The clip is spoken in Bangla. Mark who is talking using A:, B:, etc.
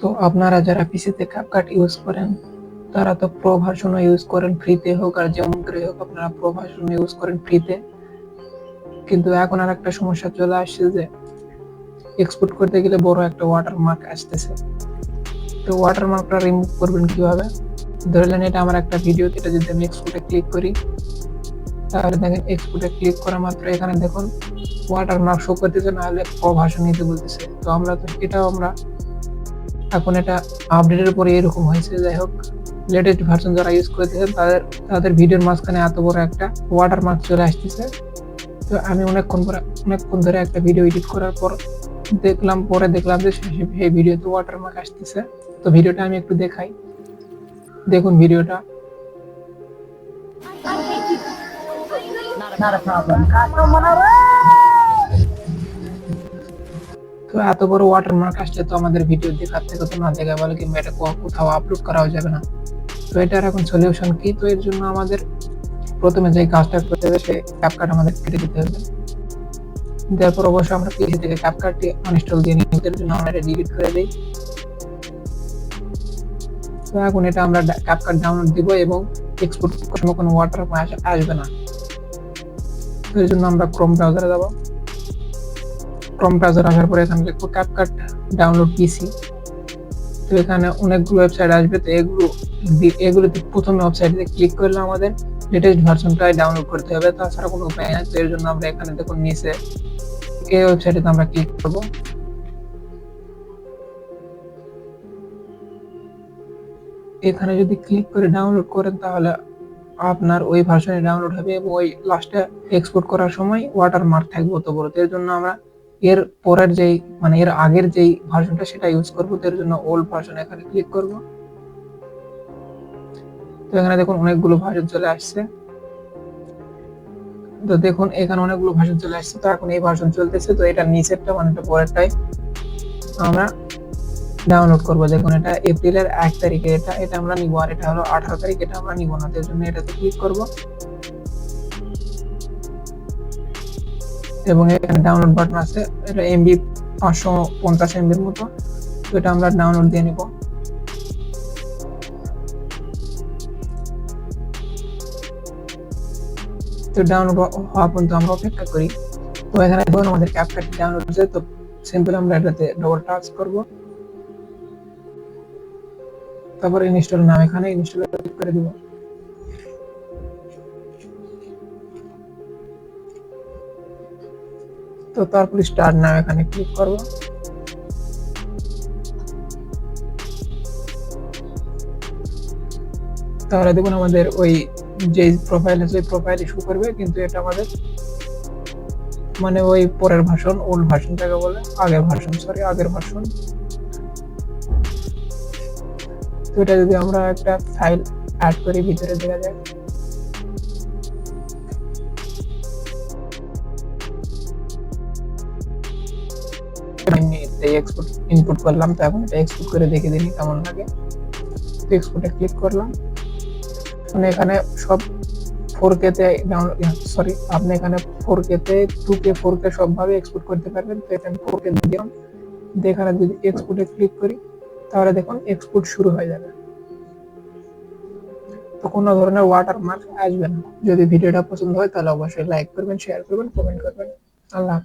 A: তো আপনারা যারা পিসিতে ক্যাপকাট ইউজ করেন তারা তো প্রো ভার্সনও ইউজ করেন ফ্রিতে হোক আর যেমন করে হোক আপনারা প্রো ভার্সন ইউজ করেন ফ্রিতে। কিন্তু এখন আর একটা সমস্যা চলে আসছে যে এক্সপোর্ট করতে গেলে বড় একটা ওয়াটারমার্ক আসতেছে। তো ওয়াটারমার্কটা রিমুভ করবেন কিভাবে? ধরলেন এটা আমার একটা ভিডিও, এটা যদি আমি এক্সপোর্টে ক্লিক করি তাহলে দেখেন এক্সপোর্টে ক্লিক করা মাত্র এখানে দেখুন ওয়াটারমার্ক শো করতেছে, না হলে প্রো ভার্সন নিতে বলতেছে। তো আমরা তো এটাও আমরা এখন এটা আপডেটের পরে এরকম হয়েছে। যাই হোক, লেটেস্ট ভার্সন যারা ইউজ করতেছেন তাদের ভিডিওর মাঝখানে এত বড় একটা ওয়াটারমার্ক চলে আসতেছে। তো আমি অনেকক্ষণ ধরে একটা ভিডিও এডিট করার পর দেখলাম যে সেই ভিডিওতে ওয়াটারমার্ক আসতেছে। তো ভিডিওটা আমি একটু দেখাই, দেখুন ভিডিওটা। তো এত বড় ওয়াটারমার্ক আসলে তো আমাদের ভিডিও দেখার থেকে তো না দেখা ভালো, কিংবা এটা কোথাও আপলোড করাও যাবে না। তো এটার এখন সলিউশন কি? তো এর জন্য আমাদের প্রথমে যে কাজটা করতে হবে সে ক্যাপকাট আমাদের কেটে দিতে হবে। তারপর অবশ্যই আমরা পিসি থেকে ক্যাপকাটটি আনইনস্টল দিয়ে নিই, এর জন্য আমরা এটা ডিলিট করে দিই। তো এখন এটা আমরা ক্যাপকাট ডাউনলোড দিব এবং এক্সপোর্ট করার সময় কোনো ওয়াটারমার্ক আসবে না। তো এর জন্য আমরা ক্রোম ব্রাউজারে যাব। ক্রোম ব্রাউজার আসার পরে এখানে লিখবো ক্যাপকাট ডাউনলোড পিসি। তো এখানে অনেকগুলো ওয়েবসাইট আসবে। তো এগুলোতে প্রথমে ওয়েবসাইটে ক্লিক করলে আমাদের লেটেস্ট ভার্সনটাই ডাউনলোড করতে হবে, তাছাড়া কোনো উপায় নেই। তো এর জন্য আমরা এখানে দেখুন নিচে এই ওয়েবসাইটে আমরা ক্লিক করব। এখানে যদি ক্লিক করে ডাউনলোড করেন তাহলে আপনার ওই ভার্সনে ডাউনলোড হবে এবং ওই লাস্টে এক্সপোর্ট করার সময় ওয়াটারমার্ক থাকবে অত বড়। এর জন্য আমরা এর পরের যেই এর আগের যেই ভার্সনটা সেটা ইউজ করবো। এর জন্য ওল্ড ভার্সন এখানে ক্লিক করব। তো এখানে দেখুন অনেকগুলো ভার্সন চলে আসছে। তো দেখুন এখানে অনেকগুলো ভার্সন চলে আসছে। তো এখন এই ভার্সন চলতেছে। তো এটা নিচেরটা এটা পরেরটাই আমরা ডাউনলোড করবো। দেখুন এটা এপ্রিলের 1 তারিখে এটা আমরা নিব, আর এটা হলো 18 তারিখ, এটা আমরা নিব না। এর জন্য এটাতে ক্লিক করব এবং এখানে ডাউনলোড বাটন আছে। এটা এমবি 550 এমবির মতো। তো এটা আমরা ডাউনলোড দিয়ে নিব। তো ডাউনলোড হওয়া পর্যন্ত আমরা অপেক্ষা করি। তো এখানে দেখুন আমাদের ক্যাপকাট ডাউনলোড হচ্ছে। তো সিম্পল আমরা এটাতে ডবল টাচ করব, তারপর ইনস্টল নাম এখানে ইনস্টল ক্লিক করে দিব। তো তারপর স্টার্ট নাম এখানে ক্লিক করব। তাহলে দেখুন আমাদের ওই যে প্রোফাইল আছে ওই প্রোফাইল ইস্যু করবে, কিন্তু এটা আমাদের ওই পরের ভার্সন, ওল্ড ভার্সন যাকে বলে, আগের ভার্সন। তো এটা যদি আমরা একটা ফাইল অ্যাড করি ভিতরে দেখা যায়। এক্সপোর্ট ইনপুট করলাম। তো এখন এটা এক্সপোর্ট করে দেখে দিই কেমন লাগে। তো এক্সপোর্টে ক্লিক করলাম। এখানে সব 4K তে সরি, আপনি এখানে 4K তে 2K 4K সবভাবে এক্সপোর্ট করতে পারবেন। তো এখানে 4K দিলাম। এখানে যদি এক্সপোর্টে ক্লিক করি তাহলে দেখুন এক্সপোর্ট শুরু হয়ে যাবে। তো কোনো ধরনের ওয়াটারমার্ক আসবে না। যদি ভিডিওটা পছন্দ হয় তাহলে অবশ্যই লাইক করবেন, শেয়ার করবেন, কমেন্ট করবেন। আল্লাহ।